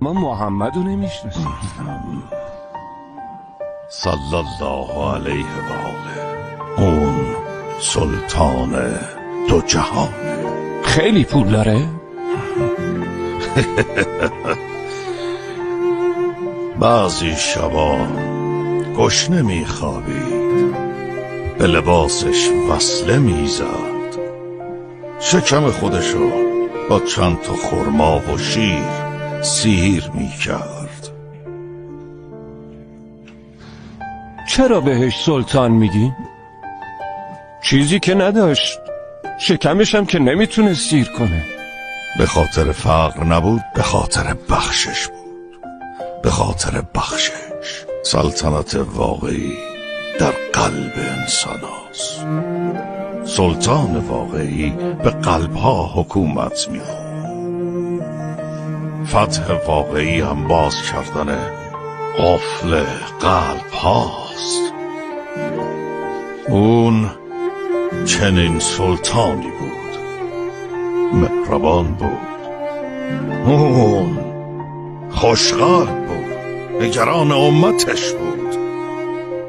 ما محمدو نمیشناسیم. صلی الله علیه و آله. اون سلطان دو جهانه. خیلی پول داره؟ بعضی شبا گشنه میخوابید، به لباسش وصله میزد، شکم خودشو با چند تا خرما و شیر سیر میکرد. چرا بهش سلطان میگی؟ چیزی که نداشت، شکمش هم که نمیتونه سیر کنه. به خاطر فقر نبود، به خاطر بخشش بود. به خاطر بخشش. سلطنت واقعی در قلب انسان هست. سلطان واقعی به قلب ها حکومت می کند. فتح واقعی هم باز کردن قفل قلب هاست. اون چنین سلطانی بود، مهربان بود. اون خوشقلب بود، نگران امتش بود.